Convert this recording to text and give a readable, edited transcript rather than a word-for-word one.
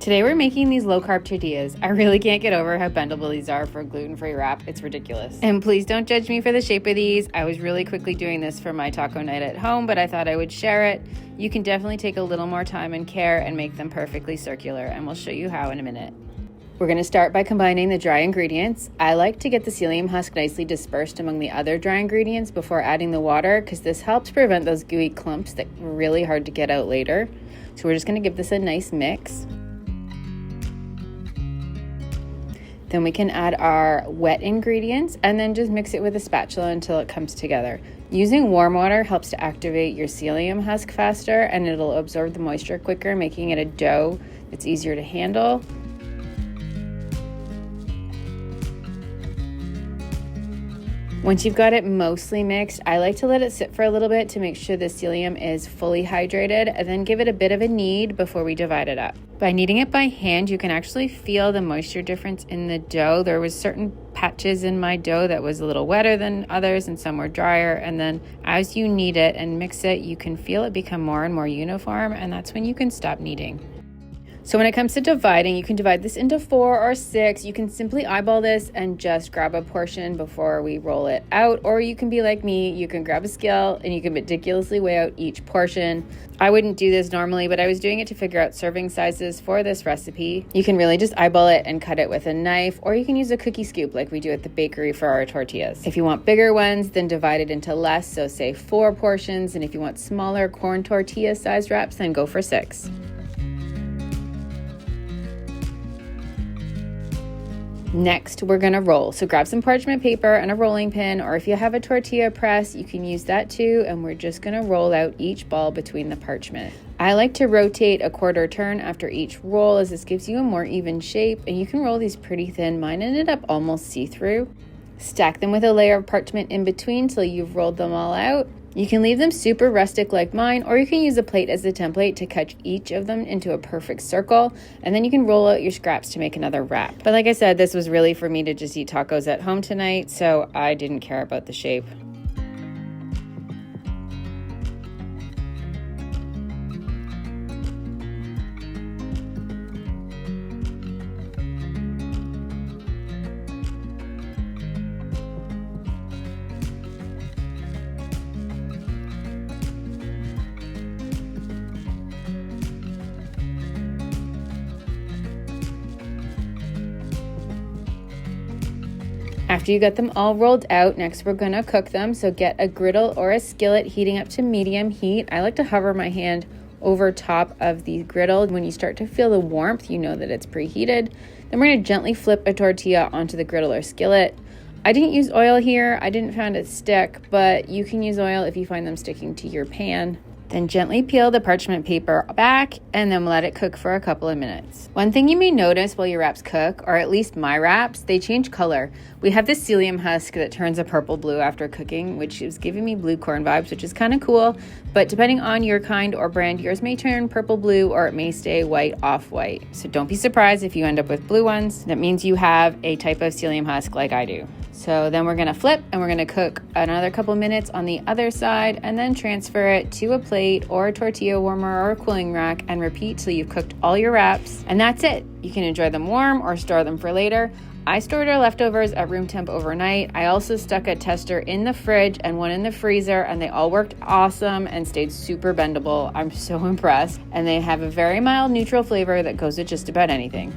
Today we're making these low-carb tortillas. I really can't get over how bendable these are for a gluten-free wrap. It's ridiculous. And please don't judge me for the shape of these. I was really quickly doing this for my taco night at home, but I thought I would share it. You can definitely take a little more time and care and make them perfectly circular, and we'll show you how in a minute. We're going to start by combining the dry ingredients. I like to get the psyllium husk nicely dispersed among the other dry ingredients before adding the water, because this helps prevent those gooey clumps that are really hard to get out later. So we're just going to give this a nice mix. Then we can add our wet ingredients and then just mix it with a spatula until it comes together. Using warm water helps to activate your psyllium husk faster, and it'll absorb the moisture quicker, making it a dough that's easier to handle. Once you've got it mostly mixed, I like to let it sit for a little bit to make sure the psyllium is fully hydrated, and then give it a bit of a knead before we divide it up. By kneading it by hand, you can actually feel the moisture difference in the dough. There was certain patches in my dough that was a little wetter than others and some were drier, and then as you knead it and mix it, you can feel it become more and more uniform, and that's when you can stop kneading. So when it comes to dividing, you can divide this into 4 or 6. You can simply eyeball this and just grab a portion before we roll it out. Or you can be like me, you can grab a scale and you can meticulously weigh out each portion. I wouldn't do this normally, but I was doing it to figure out serving sizes for this recipe. You can really just eyeball it and cut it with a knife, or you can use a cookie scoop like we do at the bakery for our tortillas. If you want bigger ones, then divide it into less, so say 4 portions. And if you want smaller corn tortilla sized wraps, then go for 6. Next, we're gonna roll. So grab some parchment paper and a rolling pin, or if you have a tortilla press, you can use that too, and we're just gonna roll out each ball between the parchment. I like to rotate a quarter turn after each roll, as this gives you a more even shape, and you can roll these pretty thin. Mine ended up almost see-through. Stack them with a layer of parchment in between till you've rolled them all out. You can leave them super rustic like mine, or you can use a plate as a template to cut each of them into a perfect circle, and then you can roll out your scraps to make another wrap. But like I said, this was really for me to just eat tacos at home tonight, so I didn't care about the shape. After you got them all rolled out, next we're gonna cook them. So get a griddle or a skillet heating up to medium heat. I like to hover my hand over top of the griddle. When you start to feel the warmth, you know that it's preheated. Then we're gonna gently flip a tortilla onto the griddle or skillet. I didn't use oil here. I didn't find it stick, but you can use oil if you find them sticking to your pan. Then gently peel the parchment paper back and then let it cook for a couple of minutes. One thing you may notice while your wraps cook, or at least my wraps, they change color. We have this psyllium husk that turns a purple blue after cooking, which is giving me blue corn vibes, which is kind of cool. But depending on your kind or brand, yours may turn purple blue or it may stay white off white. So don't be surprised if you end up with blue ones. That means you have a type of psyllium husk like I do. So then we're gonna flip and we're gonna cook another couple minutes on the other side, and then transfer it to a plate or a tortilla warmer or a cooling rack and repeat till you've cooked all your wraps. And that's it. You can enjoy them warm or store them for later. I stored our leftovers at room temp overnight. I also stuck a tester in the fridge and one in the freezer, and they all worked awesome and stayed super bendable. I'm so impressed. And they have a very mild neutral flavor that goes with just about anything.